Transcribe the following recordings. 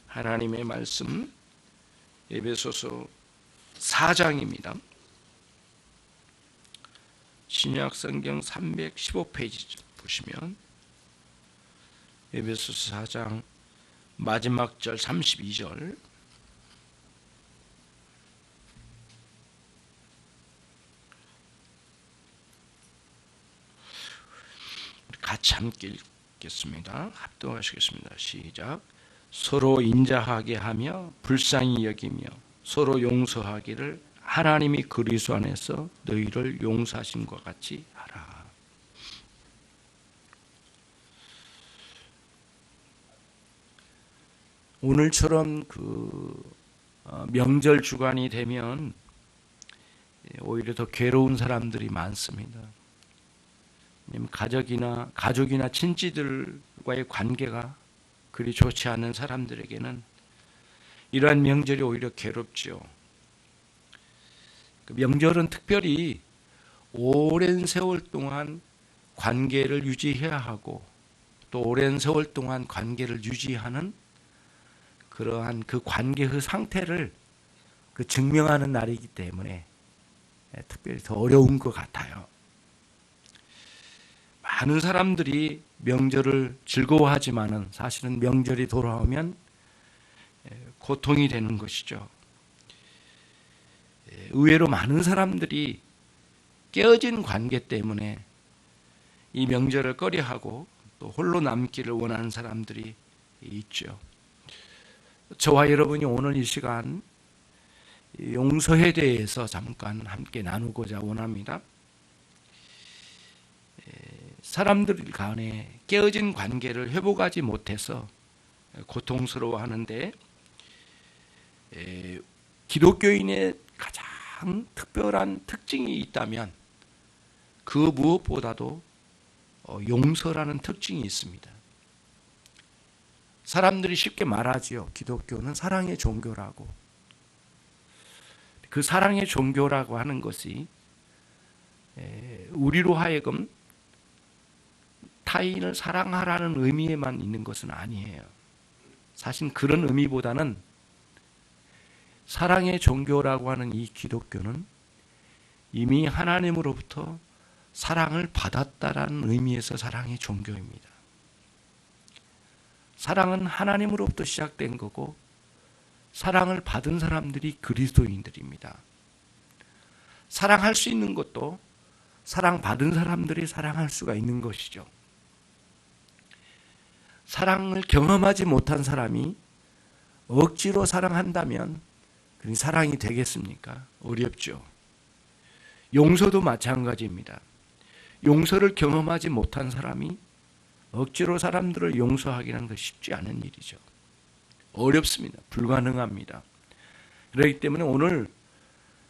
하나님의 말씀 에베소서 4장입니다. 신약 성경 315페이지 보시면 에베소서 4장 마지막 절 32절 같이 함께 읽겠습니다. 합독하시겠습니다. 시작. 서로 인자하게 하며 불쌍히 여기며 서로 용서하기를 하나님이 그리스도 안에서 너희를 용서하신 것 같이 하라. 오늘처럼 명절 주간이 되면 오히려 더 괴로운 사람들이 많습니다. 가족이나 친지들과의 관계가 그리 좋지 않은 사람들에게는 이러한 명절이 오히려 괴롭죠. 명절은 특별히 오랜 세월 동안 관계를 유지해야 하고 또 오랜 세월 동안 관계를 유지하는 그러한 그 관계의 상태를 증명하는 날이기 때문에 특별히 더 어려운 것 같아요. 많은 사람들이 명절을 즐거워하지만은 사실은 명절이 돌아오면 고통이 되는 것이죠. 의외로 많은 사람들이 깨어진 관계 때문에 이 명절을 꺼려하고 또 홀로 남기를 원하는 사람들이 있죠. 저와 여러분이 오늘 이 시간 용서에 대해서 잠깐 함께 나누고자 원합니다. 사람들 간에 깨어진 관계를 회복하지 못해서 고통스러워하는데 기독교인의 가장 특별한 특징이 있다면 그 무엇보다도 용서라는 특징이 있습니다. 사람들이 쉽게 말하지요. 기독교는 사랑의 종교라고. 그 사랑의 종교라고 하는 것이 우리로 하여금 타인을 사랑하라는 의미에만 있는 것은 아니에요. 사실 그런 의미보다는 사랑의 종교라고 하는 이 기독교는 이미 하나님으로부터 사랑을 받았다라는 의미에서 사랑의 종교입니다. 사랑은 하나님으로부터 시작된 거고 사랑을 받은 사람들이 그리스도인들입니다. 사랑할 수 있는 것도 사랑받은 사람들이 사랑할 수가 있는 것이죠. 사랑을 경험하지 못한 사람이 억지로 사랑한다면 그 사랑이 되겠습니까? 어렵죠. 용서도 마찬가지입니다. 용서를 경험하지 못한 사람이 억지로 사람들을 용서하기는 그 쉽지 않은 일이죠. 어렵습니다. 불가능합니다. 그렇기 때문에 오늘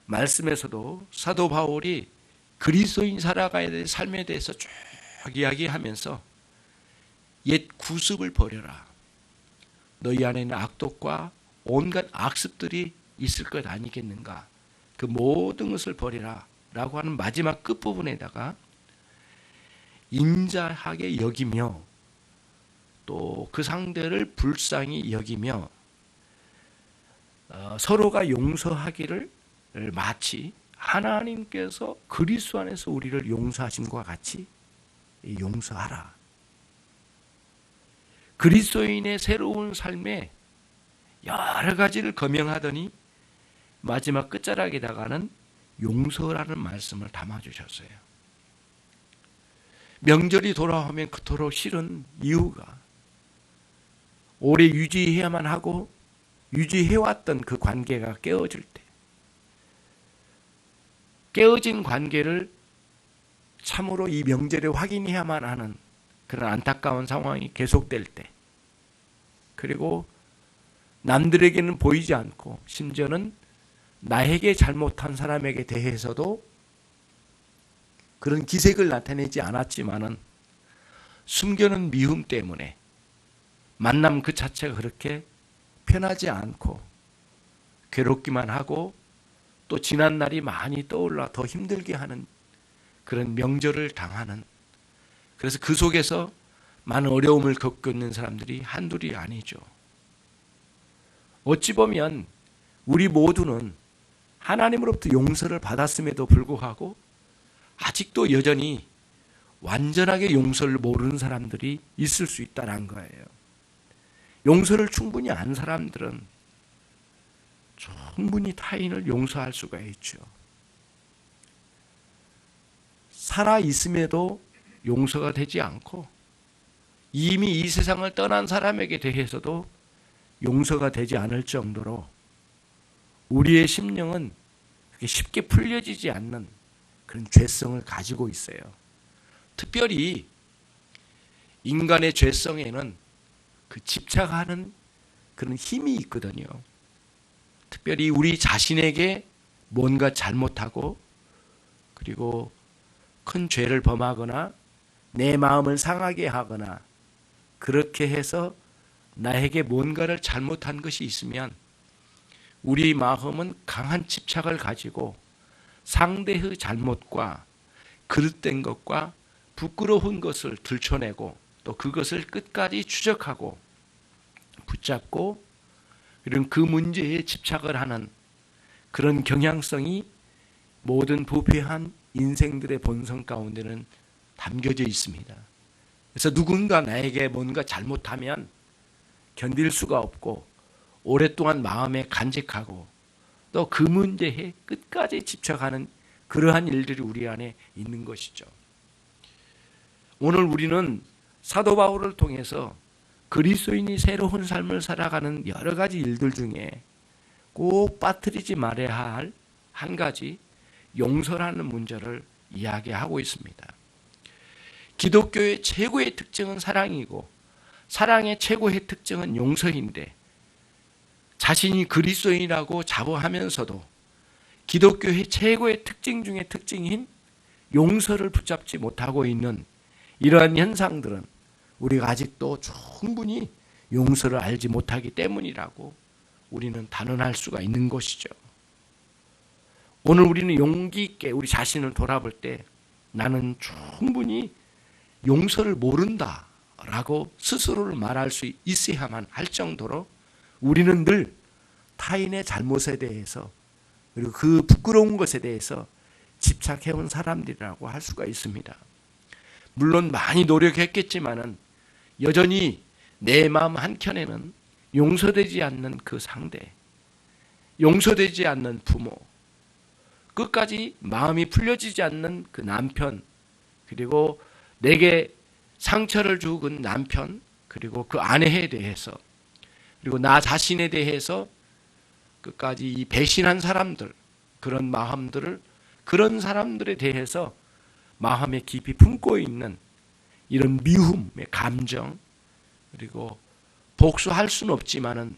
말씀에서도 사도 바울이 그리스도인 살아가야 될 삶에 대해서 쭉 이야기하면서 옛 구습을 버려라. 너희 안에는 악독과 온갖 악습들이 있을 것 아니겠는가. 그 모든 것을 버리라 라고 하는 마지막 끝부분에다가 인자하게 여기며 또 그 상대를 불쌍히 여기며 서로가 용서하기를 마치 하나님께서 그리스도 안에서 우리를 용서하신 것과 같이 용서하라. 그리스도인의 새로운 삶에 여러 가지를 거명하더니 마지막 끝자락에다가는 용서라는 말씀을 담아주셨어요. 명절이 돌아오면 그토록 싫은 이유가 오래 유지해야만 하고 유지해왔던 그 관계가 깨어질 때, 깨어진 관계를 참으로 이 명절에 확인해야만 하는 그런 안타까운 상황이 계속될 때, 그리고 남들에게는 보이지 않고 심지어는 나에게 잘못한 사람에게 대해서도 그런 기색을 나타내지 않았지만은 숨겨놓은 미움 때문에 만남 그 자체가 그렇게 편하지 않고 괴롭기만 하고 또 지난 날이 많이 떠올라 더 힘들게 하는 그런 명절을 당하는, 그래서 그 속에서 많은 어려움을 겪고 있는 사람들이 한둘이 아니죠. 어찌 보면 우리 모두는 하나님으로부터 용서를 받았음에도 불구하고 아직도 여전히 완전하게 용서를 모르는 사람들이 있을 수 있다는 거예요. 용서를 충분히 안 사람들은 충분히 타인을 용서할 수가 있죠. 살아 있음에도 용서가 되지 않고 이미 이 세상을 떠난 사람에게 대해서도 용서가 되지 않을 정도로 우리의 심령은 쉽게 풀려지지 않는 그런 죄성을 가지고 있어요. 특별히 인간의 죄성에는 그 집착하는 그런 힘이 있거든요. 특별히 우리 자신에게 뭔가 잘못하고 그리고 큰 죄를 범하거나 내 마음을 상하게 하거나 그렇게 해서 나에게 뭔가를 잘못한 것이 있으면 우리 마음은 강한 집착을 가지고 상대의 잘못과 그릇된 것과 부끄러운 것을 들춰내고 또 그것을 끝까지 추적하고 붙잡고 이런 그 문제에 집착을 하는 그런 경향성이 모든 부패한 인생들의 본성 가운데는 담겨져 있습니다. 그래서 누군가 나에게 뭔가 잘못하면 견딜 수가 없고 오랫동안 마음에 간직하고 또 그 문제에 끝까지 집착하는 그러한 일들이 우리 안에 있는 것이죠. 오늘 우리는 사도 바울을 통해서 그리스도인이 새로운 삶을 살아가는 여러 가지 일들 중에 꼭 빠뜨리지 말아야 할 한 가지 용서라는 문제를 이야기하고 있습니다. 기독교의 최고의 특징은 사랑이고 사랑의 최고의 특징은 용서인데 자신이 그리스도인이라고 자부하면서도 기독교의 최고의 특징 중의 특징인 용서를 붙잡지 못하고 있는 이러한 현상들은 우리가 아직도 충분히 용서를 알지 못하기 때문이라고 우리는 단언할 수가 있는 것이죠. 오늘 우리는 용기 있게 우리 자신을 돌아볼 때 나는 충분히 용서를 모른다라고 스스로를 말할 수 있어야만 할 정도로 우리는 늘 타인의 잘못에 대해서 그리고 그 부끄러운 것에 대해서 집착해온 사람들이라고 할 수가 있습니다. 물론 많이 노력했겠지만은 여전히 내 마음 한켠에는 용서되지 않는 그 상대, 용서되지 않는 부모, 끝까지 마음이 풀려지지 않는 그 남편, 그리고 내게 상처를 주은 남편, 그리고 그 아내에 대해서, 그리고 나 자신에 대해서 끝까지 이 배신한 사람들, 그런 마음들을, 그런 사람들에 대해서 마음에 깊이 품고 있는 이런 미움의 감정, 그리고 복수할 수는 없지만은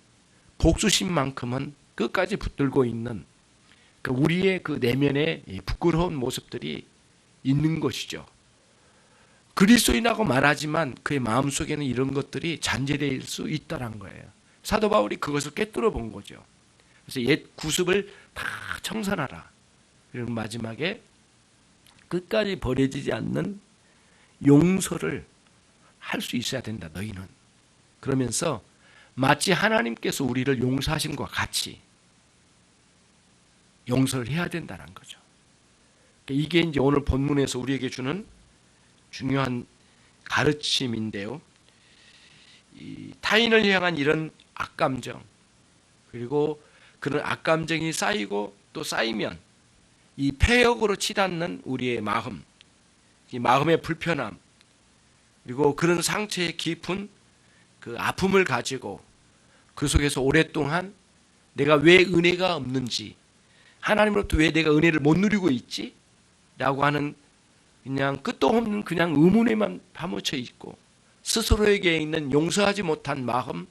복수심만큼은 끝까지 붙들고 있는 우리의 그 내면의 부끄러운 모습들이 있는 것이죠. 그리스도인이라고 말하지만 그의 마음속에는 이런 것들이 잔재될 수 있다는 거예요. 사도 바울이 그것을 꿰뚫어 본 거죠. 그래서 옛 구습을 다 청산하라. 그리고 마지막에 끝까지 버려지지 않는 용서를 할 수 있어야 된다, 너희는. 그러면서 마치 하나님께서 우리를 용서하신 것과 같이 용서를 해야 된다는 거죠. 이게 이제 오늘 본문에서 우리에게 주는 중요한 가르침인데요. 이 타인을 향한 이런 악감정, 그리고 그런 악감정이 쌓이고 또 쌓이면 이 폐역으로 치닫는 우리의 마음, 이 마음의 불편함, 그리고 그런 상처의 깊은 그 아픔을 가지고 그 속에서 오랫동안 내가 왜 은혜가 없는지, 하나님으로부터 왜 내가 은혜를 못 누리고 있지? 라고 하는 그냥 끝도 없는 그냥 의문에만 파묻혀 있고 스스로에게 있는 용서하지 못한 마음,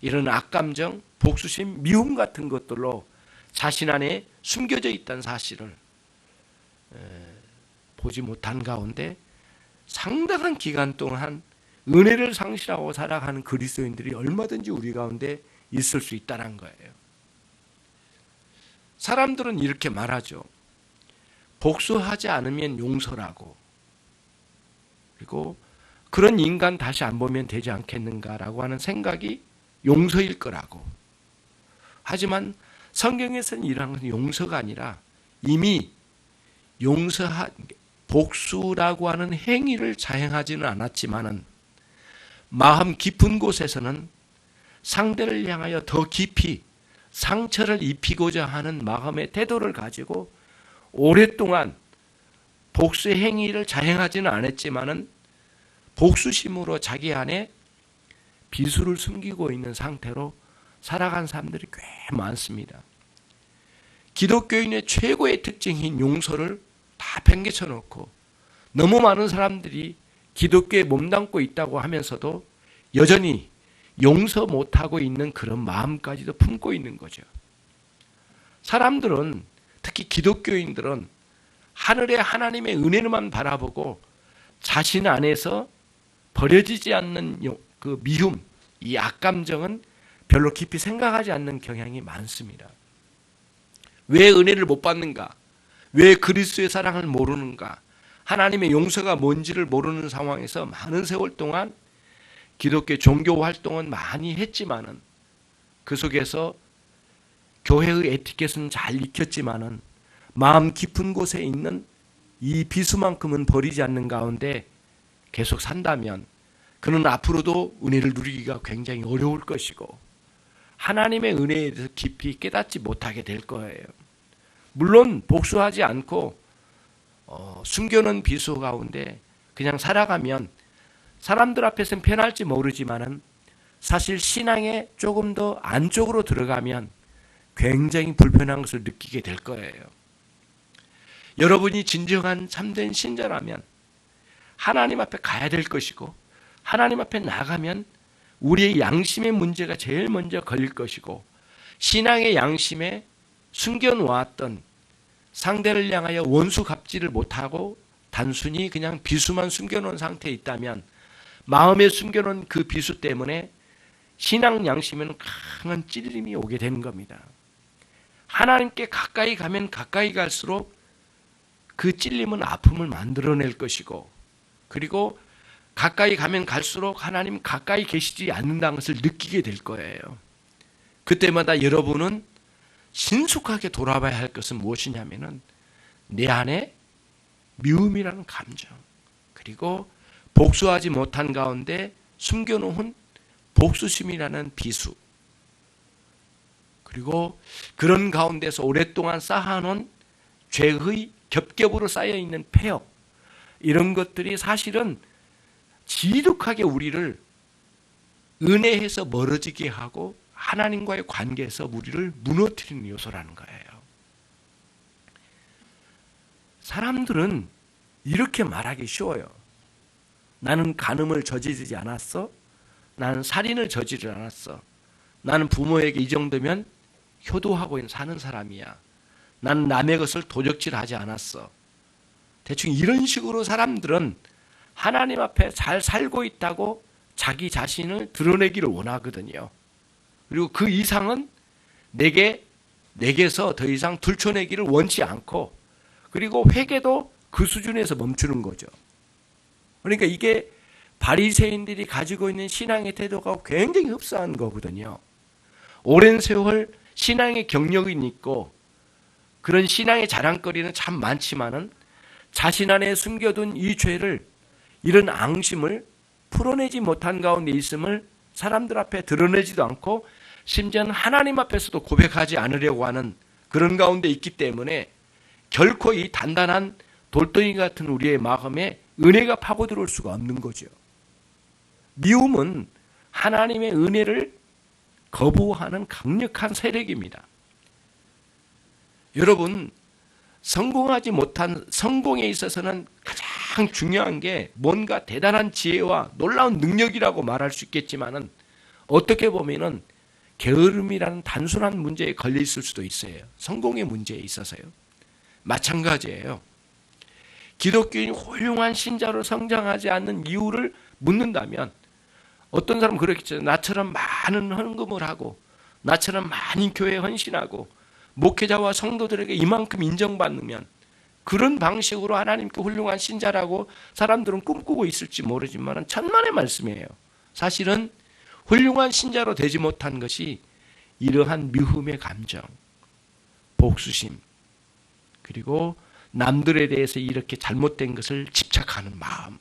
이런 악감정, 복수심, 미움 같은 것들로 자신 안에 숨겨져 있다는 사실을 보지 못한 가운데 상당한 기간 동안 은혜를 상실하고 살아가는 그리스도인들이 얼마든지 우리 가운데 있을 수 있다는 거예요. 사람들은 이렇게 말하죠. 복수하지 않으면 용서라고. 그리고 그런 인간 다시 안 보면 되지 않겠는가라고 하는 생각이 용서일 거라고. 하지만 성경에서는 이러한 것은 용서가 아니라 이미 용서한 복수라고 하는 행위를 자행하지는 않았지만은 마음 깊은 곳에서는 상대를 향하여 더 깊이 상처를 입히고자 하는 마음의 태도를 가지고 오랫동안 복수 행위를 자행하지는 않았지만은 복수심으로 자기 안에 비수를 숨기고 있는 상태로 살아간 사람들이 꽤 많습니다. 기독교인의 최고의 특징인 용서를 다 팽개쳐 놓고 너무 많은 사람들이 기독교에 몸담고 있다고 하면서도 여전히 용서 못하고 있는 그런 마음까지도 품고 있는 거죠. 사람들은, 특히 기독교인들은 하늘의 하나님의 은혜를만 바라보고 자신 안에서 버려지지 않는 그 미움, 이 악감정은 별로 깊이 생각하지 않는 경향이 많습니다. 왜 은혜를 못 받는가? 왜 그리스도의 사랑을 모르는가? 하나님의 용서가 뭔지를 모르는 상황에서 많은 세월 동안 기독교 종교 활동은 많이 했지만은 그 속에서 교회의 에티켓은 잘 익혔지만은 마음 깊은 곳에 있는 이 비수만큼은 버리지 않는 가운데 계속 산다면 그는 앞으로도 은혜를 누리기가 굉장히 어려울 것이고 하나님의 은혜에 대해서 깊이 깨닫지 못하게 될 거예요. 물론 복수하지 않고 숨겨놓은 비수 가운데 그냥 살아가면 사람들 앞에서는 편할지 모르지만은 사실 신앙에 조금 더 안쪽으로 들어가면 굉장히 불편한 것을 느끼게 될 거예요. 여러분이 진정한 참된 신자라면 하나님 앞에 가야 될 것이고 하나님 앞에 나가면 우리의 양심의 문제가 제일 먼저 걸릴 것이고 신앙의 양심에 숨겨놓았던 상대를 향하여 원수 갚지를 못하고 단순히 그냥 비수만 숨겨놓은 상태에 있다면 마음에 숨겨놓은 그 비수 때문에 신앙 양심에는 강한 찔림이 오게 되는 겁니다. 하나님께 가까이 가면 가까이 갈수록 그 찔림은 아픔을 만들어낼 것이고 그리고 가까이 가면 갈수록 하나님 가까이 계시지 않는다는 것을 느끼게 될 거예요. 그때마다 여러분은 신속하게 돌아봐야 할 것은 무엇이냐면은 내 안에 미움이라는 감정 그리고 복수하지 못한 가운데 숨겨놓은 복수심이라는 비수 그리고 그런 가운데서 오랫동안 쌓아놓은 죄의 겹겹으로 쌓여있는 폐역 이런 것들이 사실은 지독하게 우리를 은혜에서 멀어지게 하고 하나님과의 관계에서 우리를 무너뜨리는 요소라는 거예요. 사람들은 이렇게 말하기 쉬워요. 나는 간음을 저지르지 않았어. 나는 살인을 저지르지 않았어. 나는 부모에게 이 정도면 효도하고 사는 사람이야. 나는 남의 것을 도적질하지 않았어. 대충 이런 식으로 사람들은 하나님 앞에 잘 살고 있다고 자기 자신을 드러내기를 원하거든요. 그리고 그 이상은 내게서 더 이상 들춰내기를 원치 않고 그리고 회개도 그 수준에서 멈추는 거죠. 그러니까 이게 바리새인들이 가지고 있는 신앙의 태도가 굉장히 흡사한 거거든요. 오랜 세월 신앙의 경력이 있고 그런 신앙의 자랑거리는 참 많지만은 자신 안에 숨겨둔 이 죄를 이런 앙심을 풀어내지 못한 가운데 있음을 사람들 앞에 드러내지도 않고 심지어는 하나님 앞에서도 고백하지 않으려고 하는 그런 가운데 있기 때문에 결코 이 단단한 돌덩이 같은 우리의 마음에 은혜가 파고들어올 수가 없는 거죠. 미움은 하나님의 은혜를 거부하는 강력한 세력입니다. 여러분, 성공하지 못한 성공에 있어서는 가장 중요한 게 뭔가 대단한 지혜와 놀라운 능력이라고 말할 수 있겠지만은 어떻게 보면은 게으름이라는 단순한 문제에 걸려 있을 수도 있어요. 성공의 문제에 있어서요. 마찬가지예요. 기독교인이 훌륭한 신자로 성장하지 않는 이유를 묻는다면 어떤 사람은 그렇겠죠. 나처럼 많은 헌금을 하고 나처럼 많은 교회에 헌신하고 목회자와 성도들에게 이만큼 인정받으면 그런 방식으로 하나님께 훌륭한 신자라고 사람들은 꿈꾸고 있을지 모르지만 천만의 말씀이에요. 사실은 훌륭한 신자로 되지 못한 것이 이러한 미움의 감정, 복수심, 그리고 남들에 대해서 이렇게 잘못된 것을 집착하는 마음,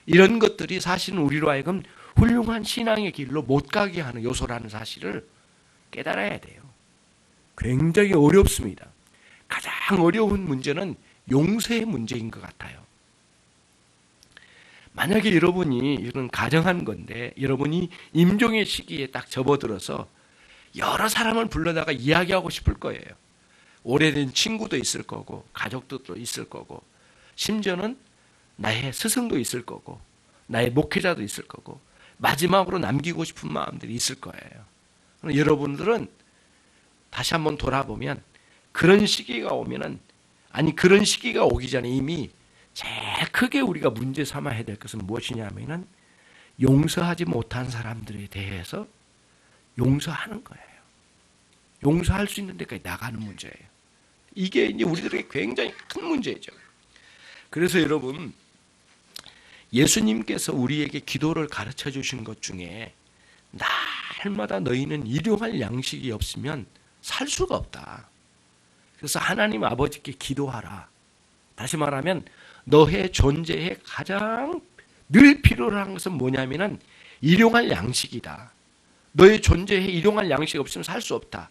이런 것들이 사실은 우리로 하여금 훌륭한 신앙의 길로 못 가게 하는 요소라는 사실을 깨달아야 돼요. 굉장히 어렵습니다. 가장 어려운 문제는 용서의 문제인 것 같아요. 만약에 여러분이 이런 가정한 건데 여러분이 임종의 시기에 딱 접어들어서 여러 사람을 불러다가 이야기하고 싶을 거예요. 오래된 친구도 있을 거고 가족도 있을 거고 심지어는 나의 스승도 있을 거고 나의 목회자도 있을 거고 마지막으로 남기고 싶은 마음들이 있을 거예요. 여러분들은 다시 한번 돌아보면 그런 시기가 오면은, 아니 그런 시기가 오기 전에 이미 제일 크게 우리가 문제 삼아야 될 것은 무엇이냐면은 용서하지 못한 사람들에 대해서 용서하는 거예요. 용서할 수 있는 데까지 나가는 문제예요. 이게 이제 우리들에게 굉장히 큰 문제죠. 그래서 여러분, 예수님께서 우리에게 기도를 가르쳐 주신 것 중에 날마다 너희는 일용할 양식이 없으면 살 수가 없다. 그래서 하나님 아버지께 기도하라. 다시 말하면 너의 존재에 가장 늘 필요로 하는 것은 뭐냐면은 일용할 양식이다. 너의 존재에 일용할 양식 없으면 살 수 없다.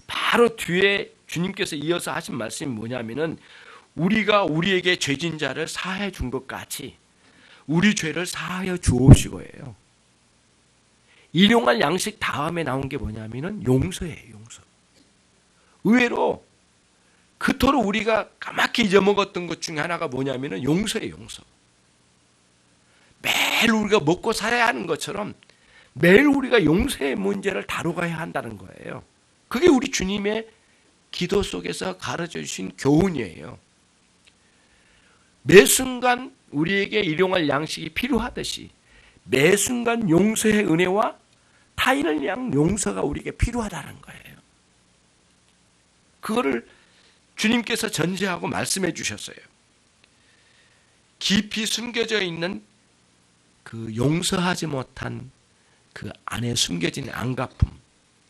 바로 뒤에 주님께서 이어서 하신 말씀이 뭐냐면은 우리가 우리에게 죄진 자를 사해 준 것 같이 우리 죄를 사하여 주옵시고예요. 일용할 양식 다음에 나온 게 뭐냐면은 용서예요. 용서. 의외로 그토록 우리가 까맣게 잊어먹었던 것 중에 하나가 뭐냐면은 용서예요. 용서. 매일 우리가 먹고 살아야 하는 것처럼 매일 우리가 용서의 문제를 다루어야 한다는 거예요. 그게 우리 주님의 기도 속에서 가르쳐 주신 교훈이에요. 매 순간 우리에게 일용할 양식이 필요하듯이 매 순간 용서의 은혜와 타인을 위한 용서가 우리에게 필요하다는 거예요. 그거를 주님께서 전제하고 말씀해 주셨어요. 깊이 숨겨져 있는 그 용서하지 못한 그 안에 숨겨진 안갚음,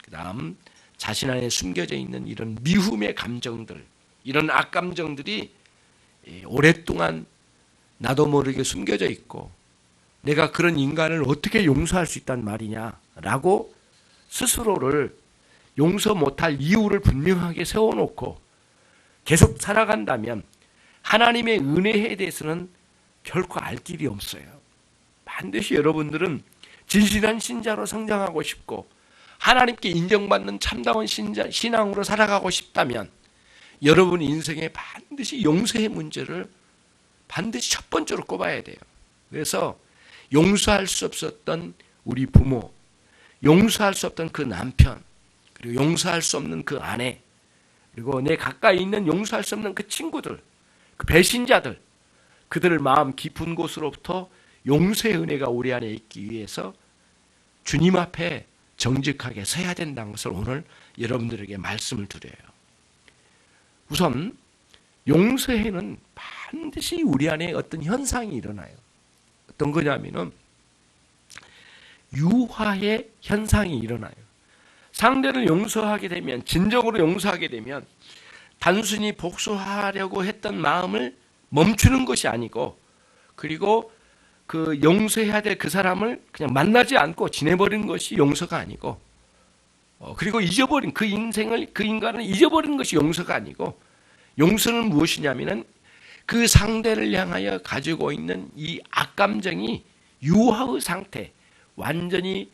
그 다음 자신 안에 숨겨져 있는 이런 미움의 감정들, 이런 악감정들이 오랫동안 나도 모르게 숨겨져 있고 내가 그런 인간을 어떻게 용서할 수 있단 말이냐라고 스스로를 용서 못할 이유를 분명하게 세워놓고 계속 살아간다면 하나님의 은혜에 대해서는 결코 알 길이 없어요. 반드시 여러분들은 진실한 신자로 성장하고 싶고 하나님께 인정받는 참다운 신앙으로 살아가고 싶다면 여러분 인생에 반드시 용서의 문제를 반드시 첫 번째로 꼽아야 돼요. 그래서 용서할 수 없었던 우리 부모, 용서할 수 없던 그 남편, 그리고 용서할 수 없는 그 아내, 그리고 내 가까이 있는 용서할 수 없는 그 친구들, 그 배신자들, 그들을 마음 깊은 곳으로부터 용서의 은혜가 우리 안에 있기 위해서 주님 앞에 정직하게 서야 된다는 것을 오늘 여러분들에게 말씀을 드려요. 우선 용서에는 반드시 우리 안에 어떤 현상이 일어나요. 어떤 거냐면은 유화의 현상이 일어나요. 상대를 용서하게 되면, 진정으로 용서하게 되면 단순히 복수하려고 했던 마음을 멈추는 것이 아니고, 그리고 그 용서해야 될 그 사람을 그냥 만나지 않고 지내버리는 것이 용서가 아니고, 그리고 잊어버린 그 인생을, 그 인간을 잊어버리는 것이 용서가 아니고, 용서는 무엇이냐면은 그 상대를 향하여 가지고 있는 이 악감정이 유화의 상태, 완전히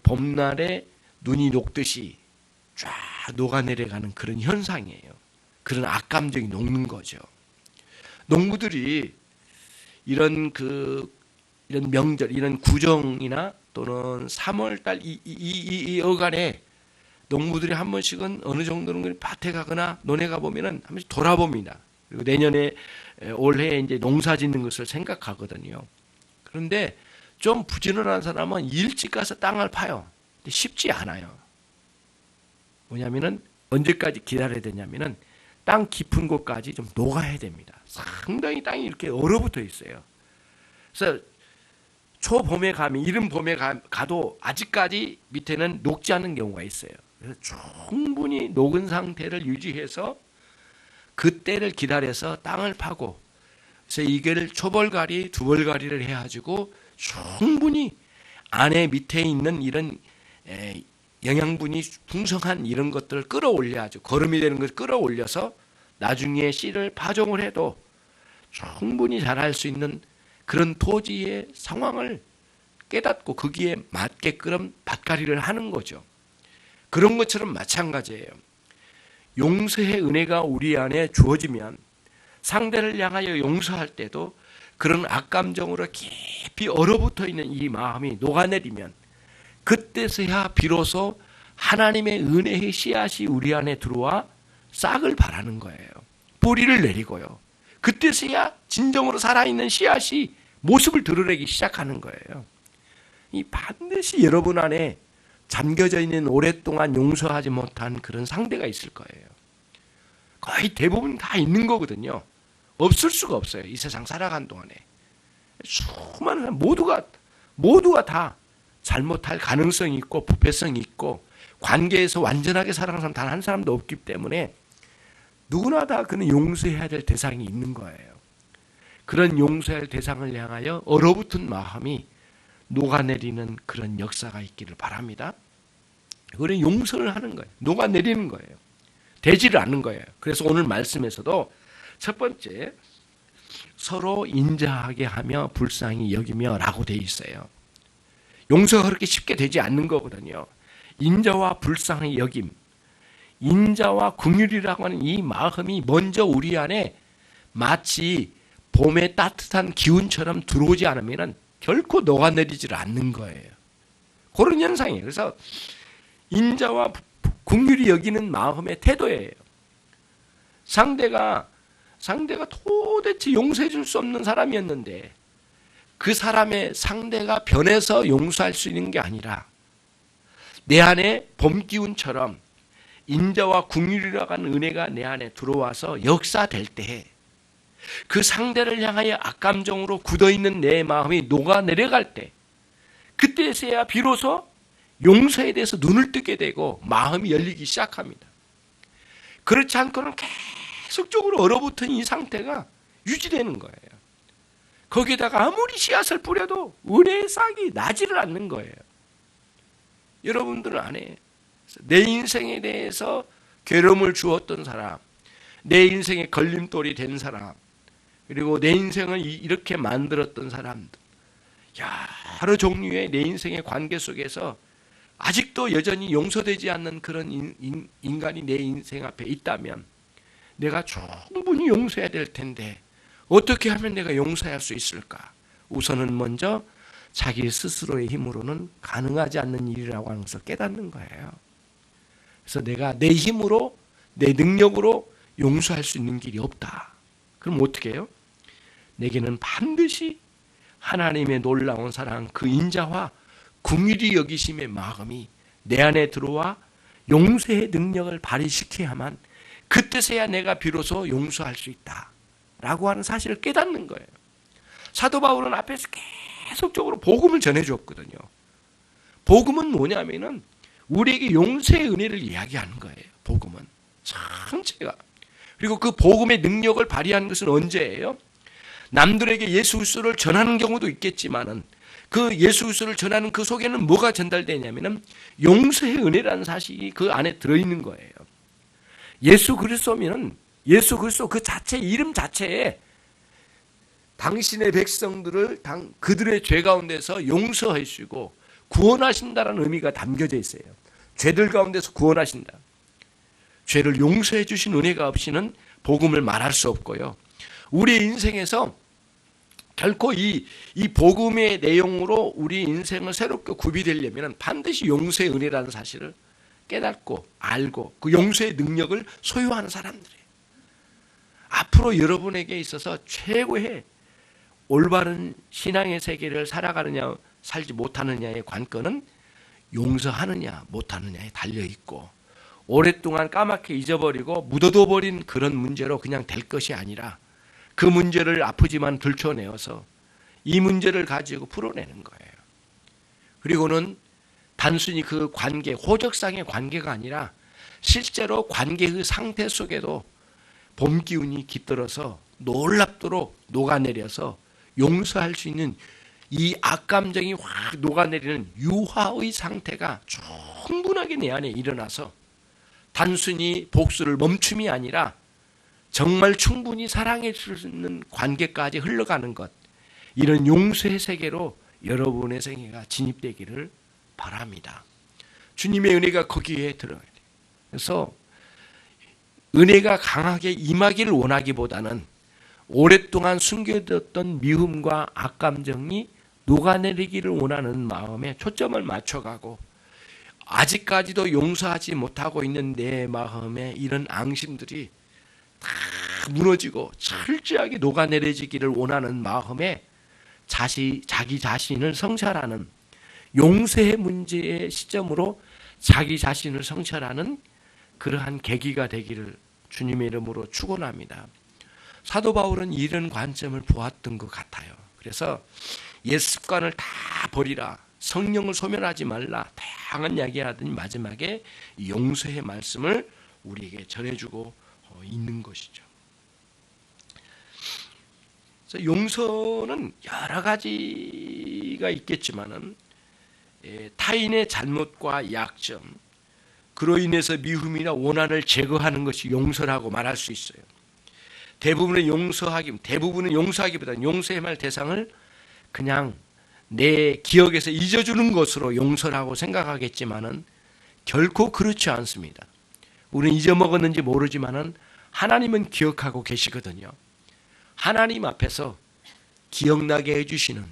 봄날에 눈이 녹듯이 쫙 녹아내려가는 그런 현상이에요. 그런 악감정이 녹는 거죠. 농부들이 이런 명절, 이런 구정이나 또는 3월달 이 어간에 농부들이 한 번씩은 어느 정도는 밭에 가거나 논에 가 보면은 한 번씩 돌아봅니다. 그리고 내년에 올해 이제 농사 짓는 것을 생각하거든요. 그런데 좀 부지런한 사람은 일찍 가서 땅을 파요. 근데 쉽지 않아요. 뭐냐면은 언제까지 기다려야 되냐면은 땅 깊은 곳까지 좀 녹아야 됩니다. 상당히 땅이 이렇게 얼어붙어 있어요. 그래서 초봄에 가면 이른 봄에 가도 아직까지 밑에는 녹지 않은 경우가 있어요. 그래서 충분히 녹은 상태를 유지해서 그때를 기다려서 땅을 파고, 그래서 이걸 초벌가리, 두벌가리를 해가지고 충분히 안에 밑에 있는 이런 영양분이 풍성한 이런 것들을 끌어올려야죠. 거름이 되는 것을 끌어올려서 나중에 씨를 파종을 해도 충분히 자랄 수 있는 그런 토지의 상황을 깨닫고 거기에 맞게끔 밭갈이를 하는 거죠. 그런 것처럼 마찬가지예요. 용서의 은혜가 우리 안에 주어지면 상대를 향하여 용서할 때도 그런 악감정으로 깊이 얼어붙어 있는 이 마음이 녹아내리면 그때서야 비로소 하나님의 은혜의 씨앗이 우리 안에 들어와 싹을 바라는 거예요. 뿌리를 내리고요. 그때서야 진정으로 살아있는 씨앗이 모습을 드러내기 시작하는 거예요. 이 반드시 여러분 안에 잠겨져 있는 오랫동안 용서하지 못한 그런 상대가 있을 거예요. 거의 대부분 다 있는 거거든요. 없을 수가 없어요. 이 세상 살아간 동안에. 수많은 사람 모두가 다 잘못할 가능성이 있고 부패성이 있고 관계에서 완전하게 살아가는 사람 단 한 사람도 없기 때문에 누구나 다 그는 용서해야 될 대상이 있는 거예요. 그런 용서할 대상을 향하여 얼어붙은 마음이 녹아내리는 그런 역사가 있기를 바랍니다. 그래 용서를 하는 거예요. 녹아내리는 거예요. 되지를 않는 거예요. 그래서 오늘 말씀에서도 첫 번째, 서로 인자하게 하며 불쌍히 여기며 라고 되어 있어요. 용서가 그렇게 쉽게 되지 않는 거거든요. 인자와 불쌍히 여김, 인자와 긍휼이라고 하는 이 마음이 먼저 우리 안에 마치 봄의 따뜻한 기운처럼 들어오지 않으면 결코 녹아내리질 않는 거예요. 그런 현상이에요. 그래서 인자와 긍휼히 여기는 마음의 태도예요. 상대가 도대체 용서해 줄 수 없는 사람이었는데 그 사람의 상대가 변해서 용서할 수 있는 게 아니라 내 안에 봄 기운처럼 인자와 긍휼이라고 하는 은혜가 내 안에 들어와서 역사될 때 그 상대를 향하여 악감정으로 굳어있는 내 마음이 녹아내려갈 때 그때서야 비로소 용서에 대해서 눈을 뜨게 되고 마음이 열리기 시작합니다. 그렇지 않고는 계속적으로 얼어붙은 이 상태가 유지되는 거예요. 거기에다가 아무리 씨앗을 뿌려도 은혜의 싹이 나지를 않는 거예요. 여러분들은 안 해요. 내 인생에 대해서 괴로움을 주었던 사람, 내 인생의 걸림돌이 된 사람, 그리고 내 인생을 이렇게 만들었던 사람들, 여러 종류의 내 인생의 관계 속에서 아직도 여전히 용서되지 않는 그런 인간이 내 인생 앞에 있다면 내가 충분히 용서해야 될 텐데 어떻게 하면 내가 용서할 수 있을까? 우선은 먼저 자기 스스로의 힘으로는 가능하지 않는 일이라고 하는 것을 깨닫는 거예요. 그래서 내가 내 힘으로, 내 능력으로 용서할 수 있는 길이 없다. 그럼 어떻게 해요? 내게는 반드시 하나님의 놀라운 사랑, 그 인자와 긍휼히 여기심의 마음이 내 안에 들어와 용서의 능력을 발휘시켜야만 그때서야 내가 비로소 용서할 수 있다 라고 하는 사실을 깨닫는 거예요. 사도 바울은 앞에서 계속적으로 복음을 전해줬거든요. 복음은 뭐냐면은 우리에게 용서의 은혜를 이야기하는 거예요. 복음은 전체가. 그리고 그 복음의 능력을 발휘하는 것은 언제예요? 남들에게 예수 그리스도를 전하는 경우도 있겠지만은 그 예수 그리스도를 전하는 그 속에는 뭐가 전달되냐면은 용서의 은혜라는 사실이 그 안에 들어있는 거예요. 예수 그리스도면은 예수 그리스도 그 자체 이름 자체에 당신의 백성들을 그들의 죄 가운데서 용서하시고 구원하신다라는 의미가 담겨져 있어요. 죄들 가운데서 구원하신다. 죄를 용서해 주신 은혜가 없이는 복음을 말할 수 없고요. 우리 인생에서 결코 이 복음의 내용으로 우리 인생을 새롭게 구비되려면 반드시 용서의 은혜라는 사실을 깨닫고 알고 그 용서의 능력을 소유하는 사람들이에요. 앞으로 여러분에게 있어서 최고의 올바른 신앙의 세계를 살아가느냐 살지 못하느냐의 관건은 용서하느냐 못하느냐에 달려있고 오랫동안 까맣게 잊어버리고 묻어둬 버린 그런 문제로 그냥 될 것이 아니라 그 문제를 아프지만 들춰내어서 이 문제를 가지고 풀어내는 거예요. 그리고는 단순히 그 관계, 호적상의 관계가 아니라 실제로 관계의 상태 속에도 봄 기운이 깃들어서 놀랍도록 녹아내려서 용서할 수 있는 이 악감정이 확 녹아내리는 유화의 상태가 충분하게 내 안에 일어나서 단순히 복수를 멈춤이 아니라 정말 충분히 사랑할 수 있는 관계까지 흘러가는 것, 이런 용서의 세계로 여러분의 생애가 진입되기를 바랍니다. 주님의 은혜가 거기에 들어가야 돼요. 그래서 은혜가 강하게 임하기를 원하기보다는 오랫동안 숨겨뒀던 미움과 악감정이 녹아내리기를 원하는 마음에 초점을 맞춰가고, 아직까지도 용서하지 못하고 있는 내 마음에 이런 앙심들이 다 무너지고 철저하게 녹아내려지기를 원하는 마음에 자기 자신을 성찰하는, 용서의 문제의 시점으로 자기 자신을 성찰하는 그러한 계기가 되기를 주님의 이름으로 축원합니다. 사도 바울은 이런 관점을 보았던 것 같아요. 그래서 옛 습관을 다 버리라, 성령을 소멸하지 말라, 다양한 이야기하더니 마지막에 용서의 말씀을 우리에게 전해주고 있는 것이죠. 그래서 용서는 여러 가지가 있겠지만은 타인의 잘못과 약점, 그로 인해서 미움이나 원한을 제거하는 것이 용서라고 말할 수 있어요. 대부분은 용서하기보다는 용서의 말 대상을 그냥 내 기억에서 잊어주는 것으로 용서라고 생각하겠지만은 결코 그렇지 않습니다. 우리는 잊어먹었는지 모르지만은 하나님은 기억하고 계시거든요. 하나님 앞에서 기억나게 해주시는,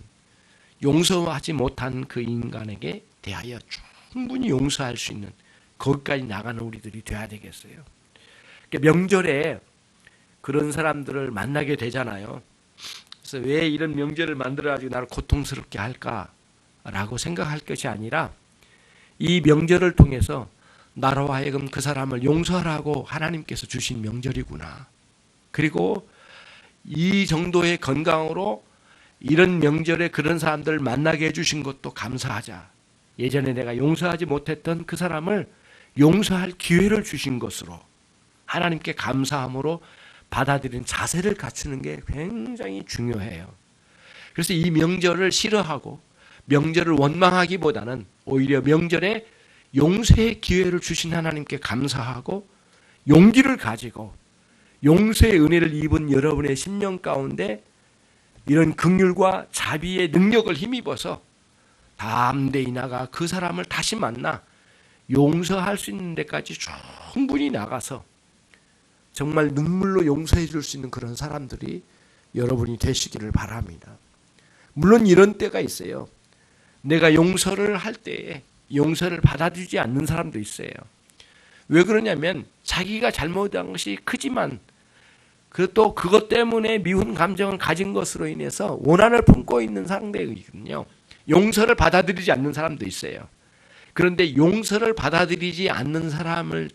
용서하지 못한 그 인간에게 대하여 충분히 용서할 수 있는, 거기까지 나가는 우리들이 돼야 되겠어요. 명절에 그런 사람들을 만나게 되잖아요. 그래서 왜 이런 명절을 만들어가지고 나를 고통스럽게 할까라고 생각할 것이 아니라, 이 명절을 통해서 나로 하여금 그 사람을 용서하라고 하나님께서 주신 명절이구나. 그리고 이 정도의 건강으로 이런 명절에 그런 사람들을 만나게 해주신 것도 감사하자. 예전에 내가 용서하지 못했던 그 사람을 용서할 기회를 주신 것으로 하나님께 감사함으로 받아들이는 자세를 갖추는 게 굉장히 중요해요. 그래서 이 명절을 싫어하고 명절을 원망하기보다는 오히려 명절에 용서의 기회를 주신 하나님께 감사하고 용기를 가지고 용서의 은혜를 입은 여러분의 심령 가운데 이런 긍휼과 자비의 능력을 힘입어서 담대히 나가 그 사람을 다시 만나 용서할 수 있는 데까지 충분히 나가서 정말 눈물로 용서해 줄 수 있는 그런 사람들이 여러분이 되시기를 바랍니다. 물론 이런 때가 있어요. 내가 용서를 할 때에 용서를 받아주지 않는 사람도 있어요. 왜 그러냐면 자기가 잘못한 것이 크지만 또 그것 때문에 미운 감정을 가진 것으로 인해서 원한을 품고 있는 상대이거든요. 용서를 받아들이지 않는 사람도 있어요. 그런데 용서를 받아들이지 않는 사람을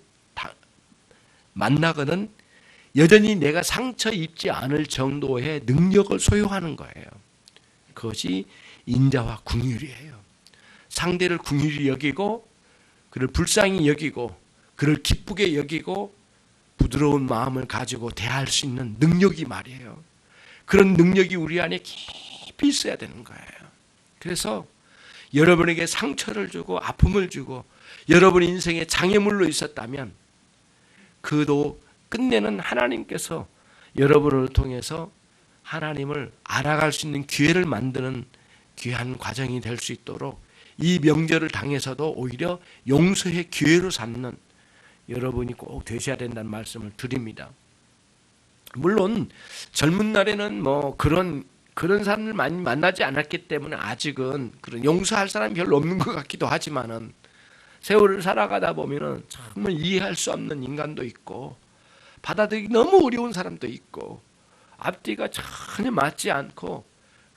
만나거든 여전히 내가 상처 입지 않을 정도의 능력을 소유하는 거예요. 그것이 인자와 긍휼이에요. 상대를 긍휼히 여기고 그를 불쌍히 여기고 그를 기쁘게 여기고 부드러운 마음을 가지고 대할 수 있는 능력이 말이에요. 그런 능력이 우리 안에 깊이 있어야 되는 거예요. 그래서 여러분에게 상처를 주고 아픔을 주고 여러분 인생에 장애물로 있었다면 그도 끝내는 하나님께서 여러분을 통해서 하나님을 알아갈 수 있는 기회를 만드는 귀한 과정이 될 수 있도록 이 명절을 당해서도 오히려 용서의 기회로 삼는 여러분이 꼭 되셔야 된다는 말씀을 드립니다. 물론 젊은 날에는 그런 사람을 많이 만나지 않았기 때문에 아직은 그런 용서할 사람이 별로 없는 것 같기도 하지만은 세월을 살아가다 보면은 정말 이해할 수 없는 인간도 있고 받아들이기 너무 어려운 사람도 있고 앞뒤가 전혀 맞지 않고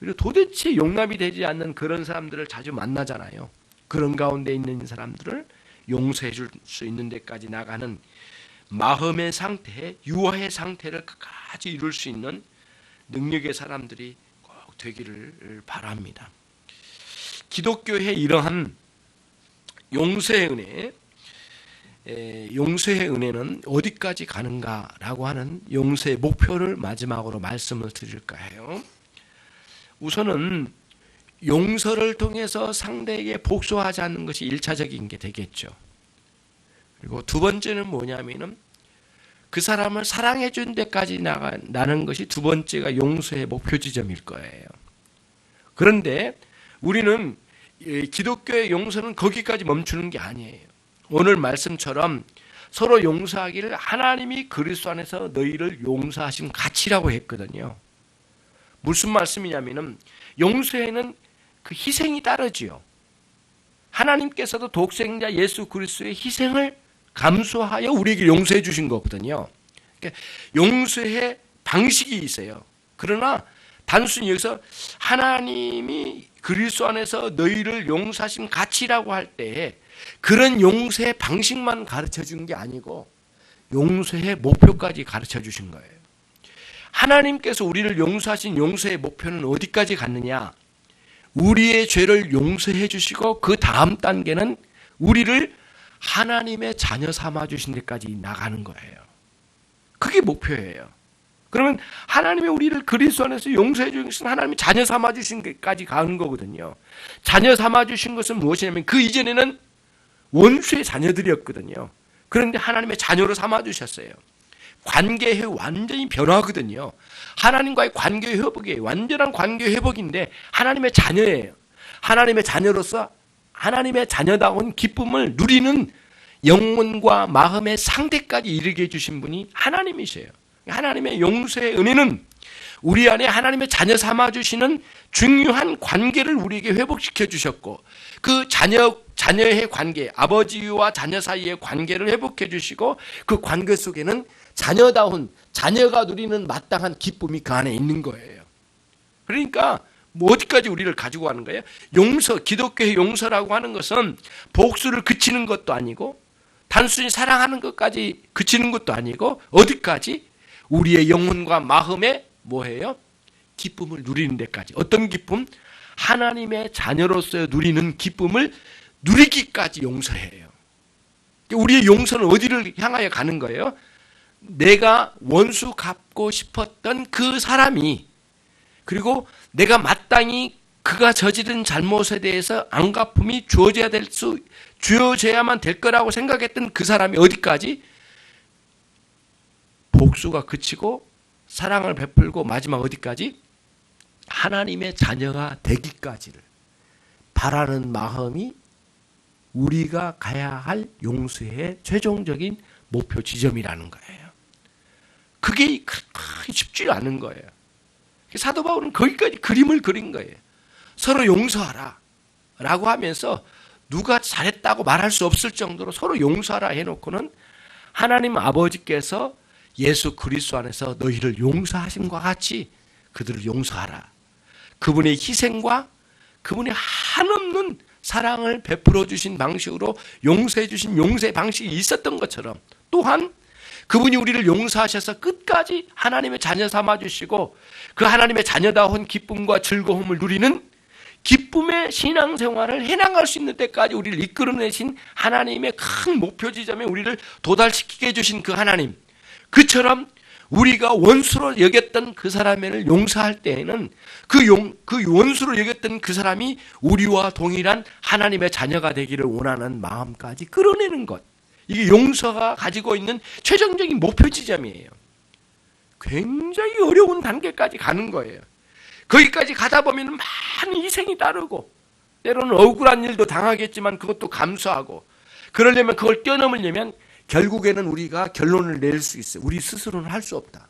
그리고 도대체 용납이 되지 않는 그런 사람들을 자주 만나잖아요. 그런 가운데 있는 사람들을 용서해 줄 수 있는 데까지 나가는 마음의 상태, 유화의 상태를 끝까지 이룰 수 있는 능력의 사람들이 꼭 되기를 바랍니다. 기독교의 이러한 용서의 은혜는 어디까지 가는가라고 하는 용서의 목표를 마지막으로 말씀을 드릴까 해요. 우선은 용서를 통해서 상대에게 복수하지 않는 것이 1차적인 게 되겠죠. 그리고 두 번째는 뭐냐면은 그 사람을 사랑해 준 데까지 나가는 것이 두 번째가 용서의 목표 지점일 거예요. 그런데 우리는 기독교의 용서는 거기까지 멈추는 게 아니에요. 오늘 말씀처럼 서로 용서하기를 하나님이 그리스도 안에서 너희를 용서하신 가치라고 했거든요. 무슨 말씀이냐면은 용서에는 그 희생이 따르지요. 하나님께서도 독생자 예수 그리스도의 희생을 감수하여 우리에게 용서해 주신 거거든요. 그러니까 용서의 방식이 있어요. 그러나 단순히 여기서 하나님이 그리스도 안에서 너희를 용서하신 가치라고 할 때 그런 용서의 방식만 가르쳐 준 게 아니고 용서의 목표까지 가르쳐 주신 거예요. 하나님께서 우리를 용서하신 용서의 목표는 어디까지 갔느냐? 우리의 죄를 용서해 주시고 그 다음 단계는 우리를 하나님의 자녀 삼아 주신 데까지 나가는 거예요. 그게 목표예요. 그러면 하나님이 우리를 그리스도 안에서 용서해 주신 하나님이 자녀 삼아 주신 데까지 가는 거거든요. 자녀 삼아 주신 것은 무엇이냐면 그 이전에는 원수의 자녀들이었거든요. 그런데 하나님의 자녀로 삼아 주셨어요. 관계의 완전히 변화거든요. 하나님과의 관계 회복이에요. 완전한 관계 회복인데 하나님의 자녀예요. 하나님의 자녀로서 하나님의 자녀다운 기쁨을 누리는 영혼과 마음의 상태까지 이르게 해주신 분이 하나님이세요. 하나님의 용서의 은혜는 우리 안에 하나님의 자녀 삼아주시는 중요한 관계를 우리에게 회복시켜 주셨고 그 자녀의 관계, 아버지와 자녀 사이의 관계를 회복해 주시고 그 관계 속에는 자녀다운 자녀가 누리는 마땅한 기쁨이 그 안에 있는 거예요. 그러니까 뭐 어디까지 우리를 가지고 가는 거예요? 용서, 기독교의 용서라고 하는 것은 복수를 그치는 것도 아니고 단순히 사랑하는 것까지 그치는 것도 아니고 어디까지? 우리의 영혼과 마음에 뭐예요? 기쁨을 누리는 데까지. 어떤 기쁨? 하나님의 자녀로서 누리는 기쁨을 누리기까지 용서해요. 우리의 용서는 어디를 향하여 가는 거예요? 내가 원수 갚고 싶었던 그 사람이 그리고 내가 마땅히 그가 저지른 잘못에 대해서 안갚음이 주어져야만 될 거라고 생각했던 그 사람이 어디까지? 복수가 그치고 사랑을 베풀고 마지막 어디까지? 하나님의 자녀가 되기까지를 바라는 마음이 우리가 가야 할 용서의 최종적인 목표 지점이라는 거예요. 그게 쉽지 않은 거예요. 사도 바울은 거기까지 그림을 그린 거예요. 서로 용서하라 라고 하면서 누가 잘했다고 말할 수 없을 정도로 서로 용서하라 해놓고는 하나님 아버지께서 예수 그리스도 안에서 너희를 용서하심과 같이 그들을 용서하라. 그분의 희생과 그분의 한없는 사랑을 베풀어 주신 방식으로 용서해 주신 용서의 방식이 있었던 것처럼 또한 그분이 우리를 용서하셔서 끝까지 하나님의 자녀 삼아주시고 그 하나님의 자녀다운 기쁨과 즐거움을 누리는 기쁨의 신앙생활을 해나갈 수 있는 때까지 우리를 이끌어내신 하나님의 큰 목표 지점에 우리를 도달시키게 해주신 그 하나님, 그처럼 우리가 원수로 여겼던 그 사람을 용서할 때에는 그 원수로 여겼던 그 사람이 우리와 동일한 하나님의 자녀가 되기를 원하는 마음까지 끌어내는 것, 이게 용서가 가지고 있는 최종적인 목표 지점이에요. 굉장히 어려운 단계까지 가는 거예요. 거기까지 가다 보면 많은 희생이 따르고 때로는 억울한 일도 당하겠지만 그것도 감수하고 그러려면 그걸 뛰어넘으려면 결국에는 우리가 결론을 낼 수 있어요. 우리 스스로는 할 수 없다.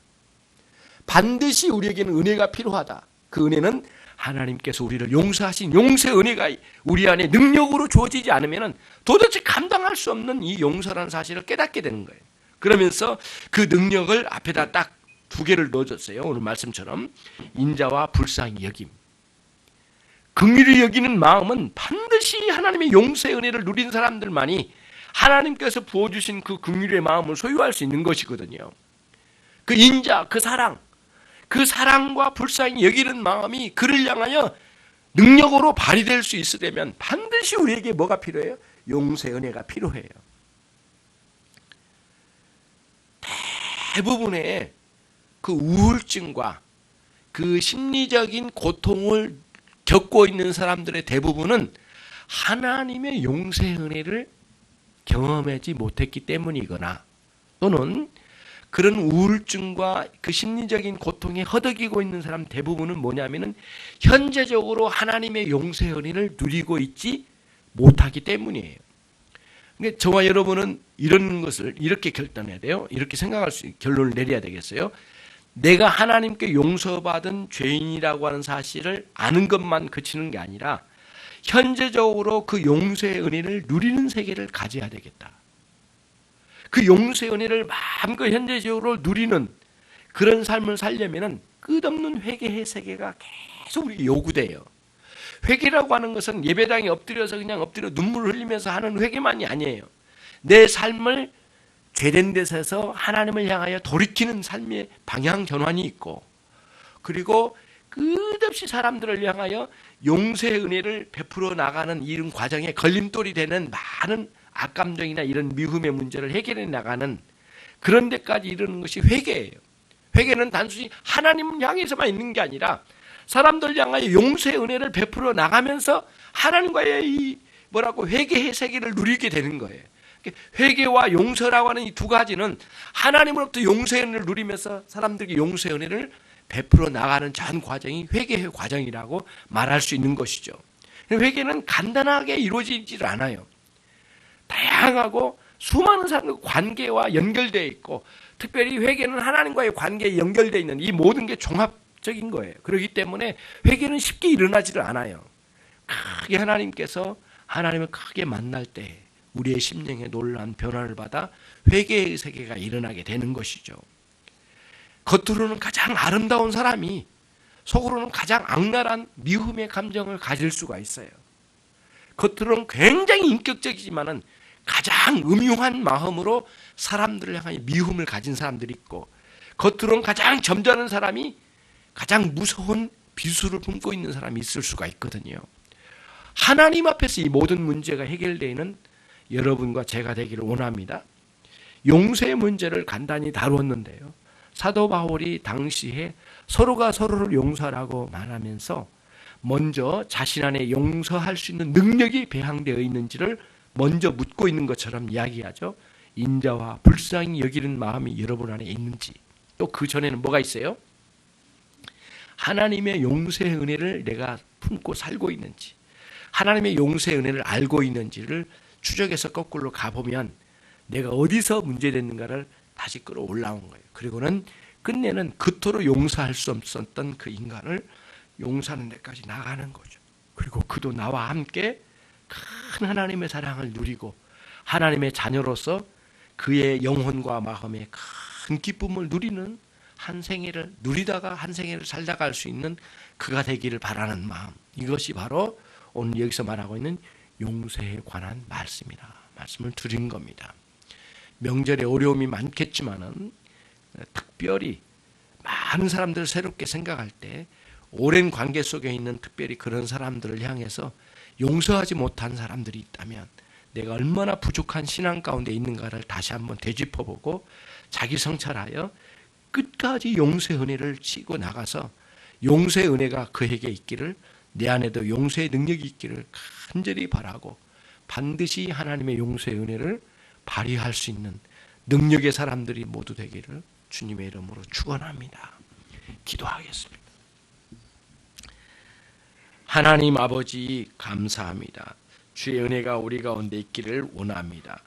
반드시 우리에게는 은혜가 필요하다. 그 은혜는 하나님께서 우리를 용서하신 용서의 은혜가 우리 안에 능력으로 주어지지 않으면 도대체 감당할 수 없는 이 용서라는 사실을 깨닫게 되는 거예요. 그러면서 그 능력을 앞에다 딱 두 개를 넣어줬어요. 오늘 말씀처럼 인자와 불쌍히 여김. 긍휼히 여기는 마음은 반드시 하나님의 용서의 은혜를 누린 사람들만이 하나님께서 부어주신 그 긍휼의 마음을 소유할 수 있는 것이거든요. 그 인자, 그 사랑, 그 사랑과 불쌍히 여기는 마음이 그를 향하여 능력으로 발휘될 수 있으려면 반드시 우리에게 뭐가 필요해요? 용서의 은혜가 필요해요. 대부분의 그 우울증과 그 심리적인 고통을 겪고 있는 사람들의 대부분은 하나님의 용서의 은혜를 경험하지 못했기 때문이거나 또는 그런 우울증과 그 심리적인 고통에 허덕이고 있는 사람 대부분은 뭐냐면은 현재적으로 하나님의 용서의 은혜를 누리고 있지 못하기 때문이에요. 근데 저와 여러분은 이런 것을 이렇게 결단해야 돼요. 이렇게 생각할 수, 결론을 내려야 되겠어요. 내가 하나님께 용서받은 죄인이라고 하는 사실을 아는 것만 그치는 게 아니라 현재적으로 그 용서의 은혜를 누리는 세계를 가져야 되겠다. 그 용서의 은혜를 마음껏 현재적으로 누리는 그런 삶을 살려면은 끝없는 회개의 세계가 계속 우리에게 요구돼요. 회개라고 하는 것은 예배당에 엎드려서 그냥 엎드려 눈물을 흘리면서 하는 회개만이 아니에요. 내 삶을 죄된 데서 하나님을 향하여 돌이키는 삶의 방향 전환이 있고, 그리고 끝없이 사람들을 향하여 용서의 은혜를 베풀어 나가는 이런 과정에 걸림돌이 되는 많은 악감정이나 이런 미움의 문제를 해결해 나가는 그런 데까지 이르는 것이 회개예요. 회개는 단순히 하나님을 향해서만 있는 게 아니라 사람들 향하여 용서의 은혜를 베풀어 나가면서 하나님과의 이 회개의 세계를 누리게 되는 거예요. 회개와 용서라고 하는 이 두 가지는 하나님으로부터 용서의 은혜를 누리면서 사람들에게 용서의 은혜를 베풀어 나가는 전 과정이 회개의 과정이라고 말할 수 있는 것이죠. 회개는 간단하게 이루어지질 않아요. 다양하고 수많은 사람들과 관계와 연결되어 있고, 특별히 회개는 하나님과의 관계에 연결되어 있는 이 모든 게 종합적인 거예요. 그렇기 때문에 회개는 쉽게 일어나지를 않아요. 크게 하나님께서 하나님을 크게 만날 때 우리의 심령에 놀라운 변화를 받아 회개의 세계가 일어나게 되는 것이죠. 겉으로는 가장 아름다운 사람이 속으로는 가장 악랄한 미움의 감정을 가질 수가 있어요. 겉으로는 굉장히 인격적이지만은 가장 음흉한 마음으로 사람들을 향해 미움을 가진 사람들이 있고, 겉으로는 가장 점잖은 사람이 가장 무서운 비수를 품고 있는 사람이 있을 수가 있거든요. 하나님 앞에서 이 모든 문제가 해결되는 여러분과 제가 되기를 원합니다. 용서의 문제를 간단히 다루었는데요. 사도 바울이 당시에 서로가 서로를 용서하라고 말하면서 먼저 자신 안에 용서할 수 있는 능력이 배양되어 있는지를 먼저 묻고 있는 것처럼 이야기하죠. 인자와 불쌍히 여기는 마음이 여러분 안에 있는지, 또 그 전에는 뭐가 있어요? 하나님의 용서의 은혜를 내가 품고 살고 있는지, 하나님의 용서의 은혜를 알고 있는지를 추적해서 거꾸로 가보면 내가 어디서 문제됐는가를 다시 끌어올라온 거예요. 그리고는 끝내는 그토록 용서할 수 없었던 그 인간을 용서하는 데까지 나가는 거죠. 그리고 그도 나와 함께 큰 하나님의 사랑을 누리고 하나님의 자녀로서 그의 영혼과 마음에 큰 기쁨을 누리는 한 생애를 누리다가 한 생애를 살다 갈 수 있는 그가 되기를 바라는 마음, 이것이 바로 오늘 여기서 말하고 있는 용서에 관한 말씀을 드린 겁니다. 명절에 어려움이 많겠지만은 특별히 많은 사람들을 새롭게 생각할 때 오랜 관계 속에 있는 특별히 그런 사람들을 향해서 용서하지 못한 사람들이 있다면 내가 얼마나 부족한 신앙 가운데 있는가를 다시 한번 되짚어보고 자기 성찰하여 끝까지 용서의 은혜를 치고 나가서 용서의 은혜가 그에게 있기를, 내 안에도 용서의 능력이 있기를 간절히 바라고 반드시 하나님의 용서의 은혜를 발휘할 수 있는 능력의 사람들이 모두 되기를 주님의 이름으로 축원합니다. 기도하겠습니다. 하나님 아버지 감사합니다. 주의 은혜가 우리 가운데 있기를 원합니다.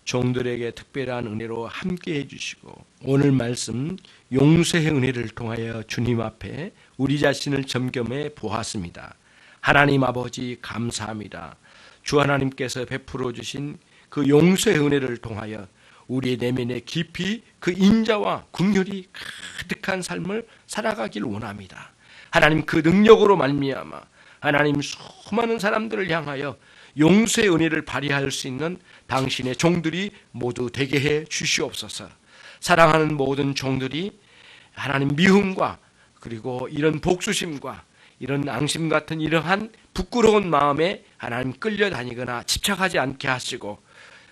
종들에게 특별한 은혜로 함께 해주시고 오늘 말씀 용서의 은혜를 통하여 주님 앞에 우리 자신을 점검해 보았습니다. 하나님 아버지 감사합니다. 주 하나님께서 베풀어 주신 그 용서의 은혜를 통하여 우리의 내면에 깊이 그 인자와 긍휼이 가득한 삶을 살아가길 원합니다. 하나님 그 능력으로 말미암아 하나님 수많은 사람들을 향하여 용서의 은혜를 발휘할 수 있는 당신의 종들이 모두 되게 해 주시옵소서. 사랑하는 모든 종들이 하나님 미움과 그리고 이런 복수심과 이런 앙심 같은 이러한 부끄러운 마음에 하나님 끌려다니거나 집착하지 않게 하시고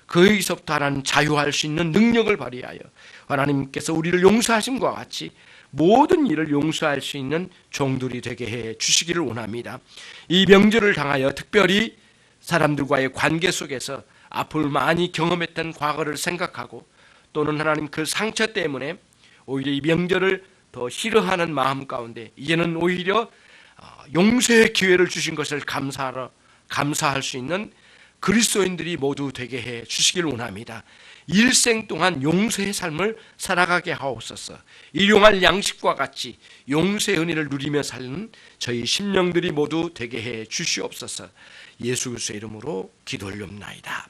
거기서부터 하나님 자유할 수 있는 능력을 발휘하여 하나님께서 우리를 용서하심과 같이 모든 일을 용서할 수 있는 종들이 되게 해 주시기를 원합니다. 이 명절을 당하여 특별히 사람들과의 관계 속에서 앞을 많이 경험했던 과거를 생각하고 또는 하나님 그 상처 때문에 오히려 이 명절을 더 싫어하는 마음 가운데 이제는 오히려 용서의 기회를 주신 것을 감사할 수 있는 그리스도인들이 모두 되게 해 주시길 원합니다. 일생 동안 용서의 삶을 살아가게 하옵소서. 일용할 양식과 같이 용서의 은혜를 누리며 사는 저희 심령들이 모두 되게 해 주시옵소서. 예수 그리스도의 이름으로 기도 올립나이다.